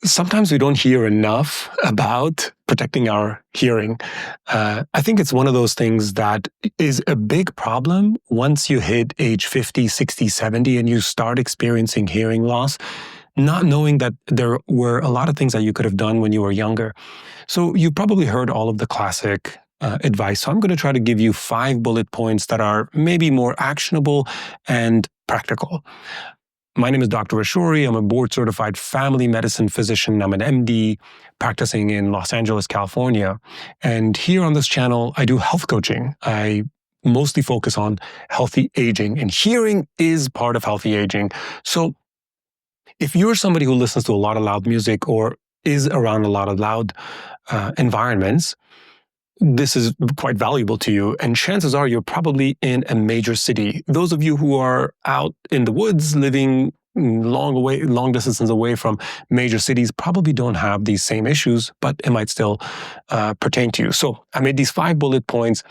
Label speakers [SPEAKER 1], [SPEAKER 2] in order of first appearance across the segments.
[SPEAKER 1] Sometimes we don't hear enough about protecting our hearing. I think it's one of those things that is a big problem once you hit age 50, 60, 70, and you start experiencing hearing loss, not knowing that there were a lot of things that you could have done when you were younger. So you probably heard all of the classic advice. So I'm going to try to give you 5 bullet points that are maybe more actionable and practical. My name is Dr. Ashori. I'm a board-certified family medicine physician. I'm an MD practicing in Los Angeles, California. And here on this channel, I do health coaching. I mostly focus on healthy aging, and hearing is part of healthy aging. So if you're somebody who listens to a lot of loud music or is around a lot of loud environments, this is quite valuable to you, and chances are you're probably in a major city. Those of you who are out in the woods, living long distances away from major cities, probably don't have these same issues, but it might still pertain to you. So I made these 5 bullet points.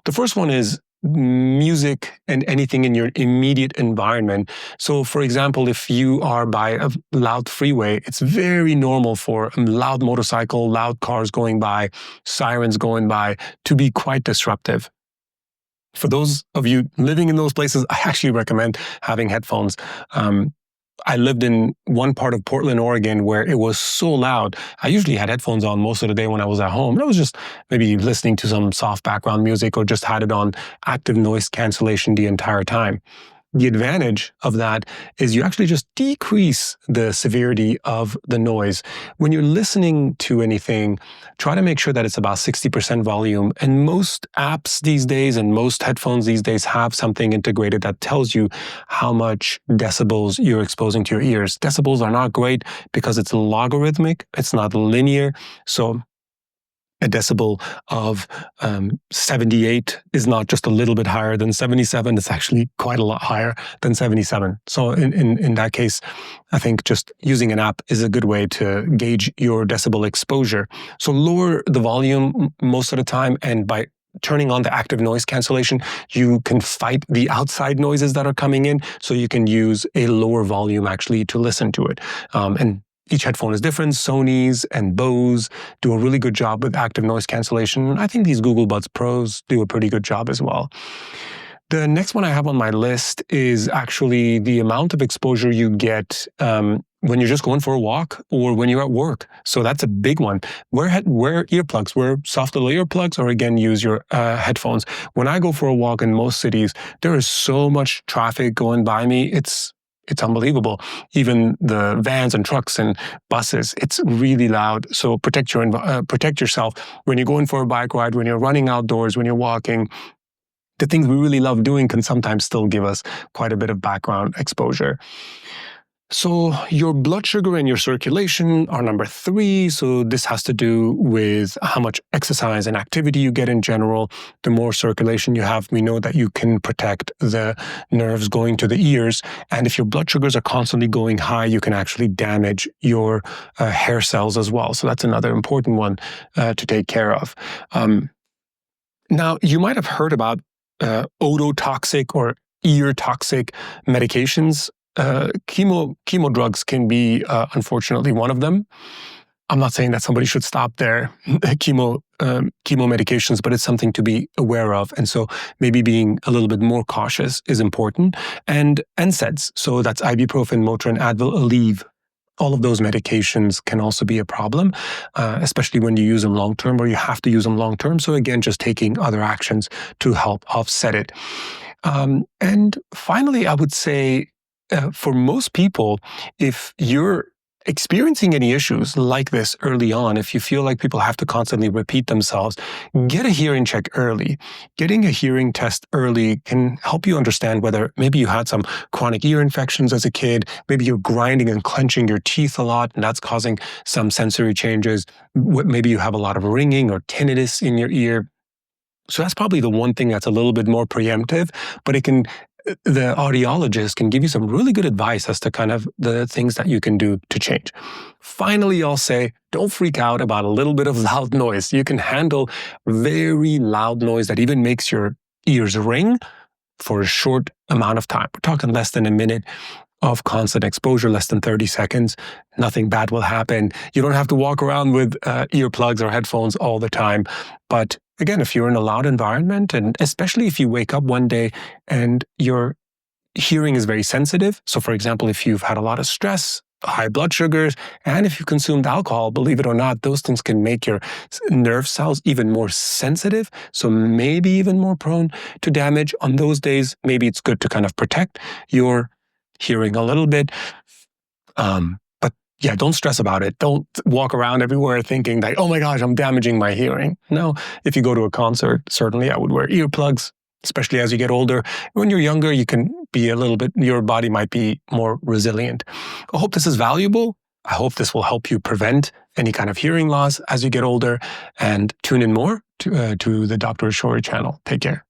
[SPEAKER 1] The first one is music and anything in your immediate environment. So for example, if you are by a loud freeway, it's very normal for a loud motorcycle, loud cars going by, sirens going by to be quite disruptive. For those of you living in those places, I actually recommend having headphones. I lived in one part of Portland, Oregon, where it was so loud. I usually had headphones on most of the day when I was at home. I was just maybe listening to some soft background music or just had it on active noise cancellation the entire time. The advantage of that is you actually just decrease the severity of the noise. When you're listening to anything, try to make sure that it's about 60% volume. And most apps these days and most headphones these days have something integrated that tells you how much decibels you're exposing to your ears. Decibels are not great because it's logarithmic, it's not linear. So a decibel of 78 is not just a little bit higher than 77. It's actually quite a lot higher than 77. So in that case, I think just using an app is a good way to gauge your decibel exposure. So lower the volume most of the time, and by turning on the active noise cancellation, you can fight the outside noises that are coming in. So you can use a lower volume actually to listen to it. And each headphone is different. Sony's and Bose do a really good job with active noise cancellation. I think these Google Buds Pros do a pretty good job as well. The next one I have on my list is actually the amount of exposure you get when you're just going for a walk or when you're at work. So that's a big one. Wear earplugs, wear soft little earplugs, or again, use your headphones. When I go for a walk in most cities, there is so much traffic going by me. It's unbelievable. Even the vans and trucks and buses, it's really loud. So protect yourself when you're going for a bike ride, when you're running outdoors, when you're walking. The things we really love doing can sometimes still give us quite a bit of background exposure. So your blood sugar and your circulation are number 3. So this has to do with how much exercise and activity you get in general. The more circulation you have, we know that you can protect the nerves going to the ears. And if your blood sugars are constantly going high, you can actually damage your hair cells as well. So that's another important one to take care of. Now, you might have heard about ototoxic or ear toxic medications. Chemo drugs can be, unfortunately, one of them. I'm not saying that somebody should stop their chemo medications, but it's something to be aware of. And so maybe being a little bit more cautious is important. And NSAIDs, so that's ibuprofen, Motrin, Advil, Aleve. All of those medications can also be a problem, especially when you use them long-term or you have to use them long-term. So again, just taking other actions to help offset it. And finally, I would say, for most people, if you're experiencing any issues like this early on, if you feel like people have to constantly repeat themselves, get a hearing check early. Getting a hearing test early can help you understand whether maybe you had some chronic ear infections as a kid, maybe you're grinding and clenching your teeth a lot, and that's causing some sensory changes. Maybe you have a lot of ringing or tinnitus in your ear. So that's probably the one thing that's a little bit more preemptive, but the audiologist can give you some really good advice as to kind of the things that you can do to change. Finally, I'll say, don't freak out about a little bit of loud noise. You can handle very loud noise that even makes your ears ring for a short amount of time. We're talking less than a minute. of constant exposure, less than 30 seconds, nothing bad will happen. You don't have to walk around with earplugs or headphones all the time. But again, if you're in a loud environment, and especially if you wake up one day and your hearing is very sensitive. So for example, if you've had a lot of stress, high blood sugars, and if you consumed alcohol, believe it or not, those things can make your nerve cells even more sensitive. So maybe even more prone to damage. On those days, maybe it's good to kind of protect your hearing a little bit. But yeah, don't stress about it. Don't walk around everywhere thinking like, oh my gosh, I'm damaging my hearing. No, if you go to a concert, certainly I would wear earplugs, especially as you get older. When you're younger, you can be a little bit, your body might be more resilient. I hope this is valuable. I hope this will help you prevent any kind of hearing loss as you get older, and tune in more to the Dr. Ashori channel. Take care.